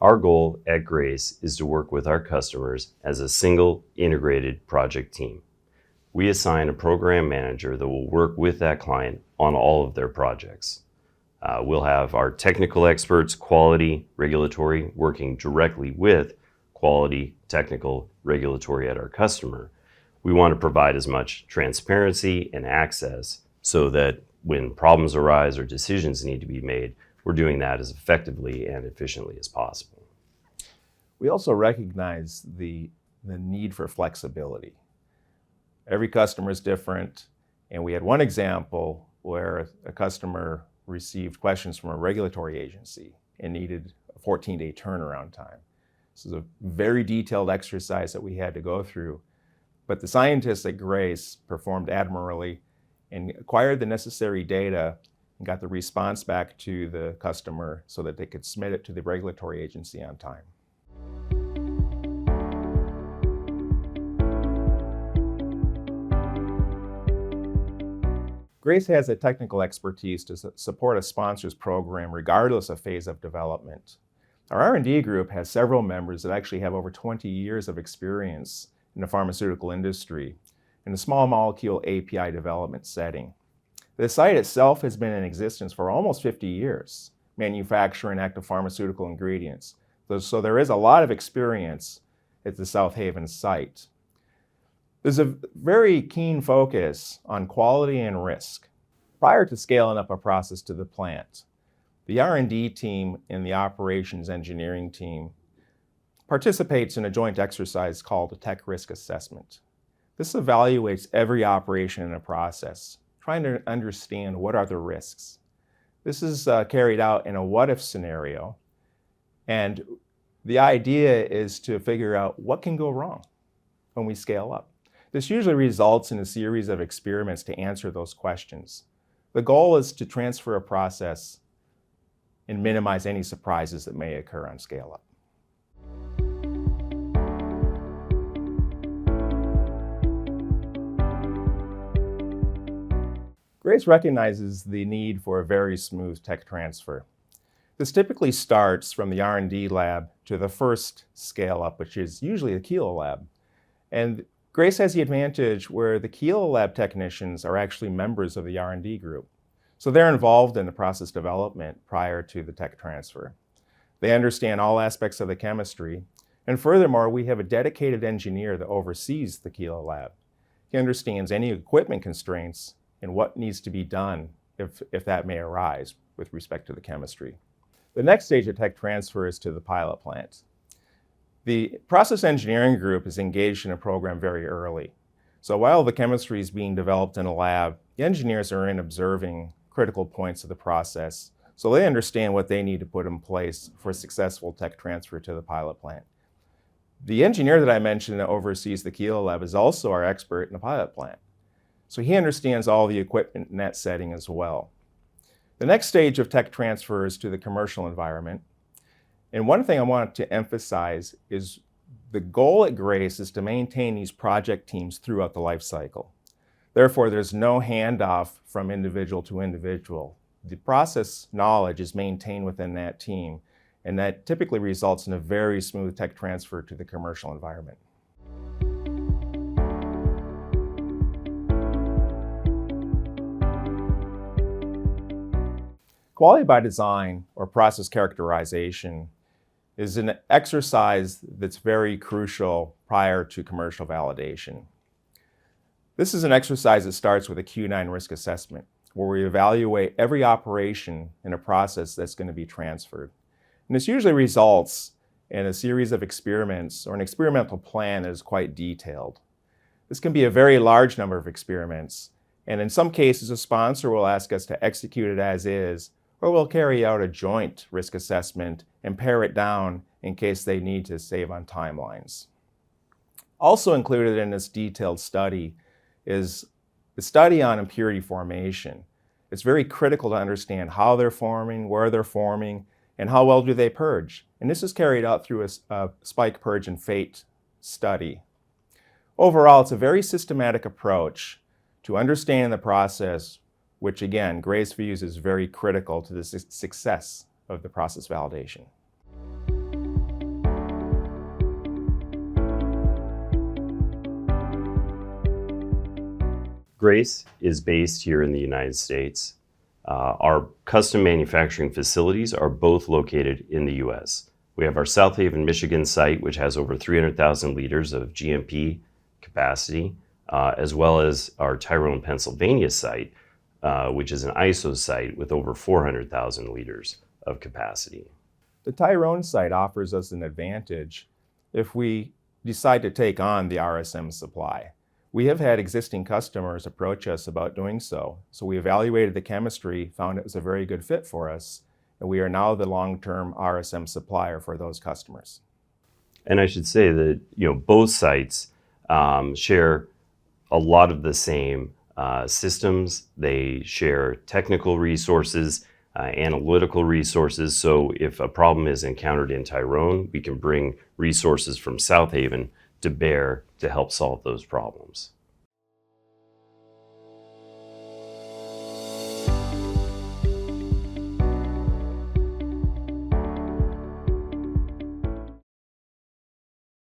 Our goal at Grace is to work with our customers as a single integrated project team. We assign a program manager that will work with that client on all of their projects. We'll have our technical experts, quality, regulatory, working directly with quality, technical, regulatory at our customer. We want to provide as much transparency and access so that when problems arise or decisions need to be made, we're doing that as effectively and efficiently as possible. We also recognize the need for flexibility. Every customer is different, and we had one example where a customer received questions from a regulatory agency and needed a 14-day turnaround time. This is a very detailed exercise that we had to go through, but the scientists at Grace performed admirably and acquired the necessary data and got the response back to the customer so that they could submit it to the regulatory agency on time. Grace has the technical expertise to support a sponsor's program regardless of phase of development. Our R&D group has several members that actually have over 20 years of experience in the pharmaceutical industry in a small molecule API development setting. The site itself has been in existence for almost 50 years, manufacturing active pharmaceutical ingredients. So there is a lot of experience at the South Haven site. There's a very keen focus on quality and risk. Prior to scaling up a process to the plant, the R&D team and the operations engineering team participates in a joint exercise called a tech risk assessment. This evaluates every operation in a process, trying to understand what are the risks. This is carried out in a what-if scenario, and the idea is to figure out what can go wrong when we scale up. This usually results in a series of experiments to answer those questions. The goal is to transfer a process and minimize any surprises that may occur on scale-up. Grace recognizes the need for a very smooth tech transfer. This typically starts from the R&D lab to the first scale-up, which is usually the kilo lab. And Grace has the advantage where the kilo lab technicians are actually members of the R&D group. So they're involved in the process development prior to the tech transfer. They understand all aspects of the chemistry. And furthermore, we have a dedicated engineer that oversees the kilo lab. He understands any equipment constraints and what needs to be done if that may arise with respect to the chemistry. The next stage of tech transfer is to the pilot plant. The process engineering group is engaged in a program very early. So while the chemistry is being developed in a lab, the engineers are in observing critical points of the process, so they understand what they need to put in place for a successful tech transfer to the pilot plant. The engineer that I mentioned that oversees the kilo lab is also our expert in the pilot plant. So he understands all the equipment in that setting as well. The next stage of tech transfer is to the commercial environment. And one thing I want to emphasize is the goal at Grace is to maintain these project teams throughout the life cycle. Therefore, there's no handoff from individual to individual. The process knowledge is maintained within that team, and that typically results in a very smooth tech transfer to the commercial environment. Quality by design, or process characterization, is an exercise that's very crucial prior to commercial validation. This is an exercise that starts with a Q9 risk assessment, where we evaluate every operation in a process that's going to be transferred. And this usually results in a series of experiments or an experimental plan that is quite detailed. This can be a very large number of experiments, and in some cases, a sponsor will ask us to execute it as is, or we'll carry out a joint risk assessment and pare it down in case they need to save on timelines. Also included in this detailed study is the study on impurity formation. It's very critical to understand how they're forming, where they're forming, and how well do they purge. And this is carried out through a spike, purge, and fate study. Overall, it's a very systematic approach to understanding the process, which again, Grace views as very critical to the success of the process validation. Grace is based here in the United States. Our custom manufacturing facilities are both located in the U.S. We have our South Haven, Michigan site, which has over 300,000 liters of GMP capacity, as well as our Tyrone, Pennsylvania site, which is an ISO site with over 400,000 liters of capacity. The Tyrone site offers us an advantage if we decide to take on the RSM supply. We have had existing customers approach us about doing so. So we evaluated the chemistry, found it was a very good fit for us, and we are now the long-term RSM supplier for those customers. And I should say that both sites share a lot of the same systems. They share technical resources, analytical resources. So if a problem is encountered in Tyrone, we can bring resources from South Haven to bear to help solve those problems.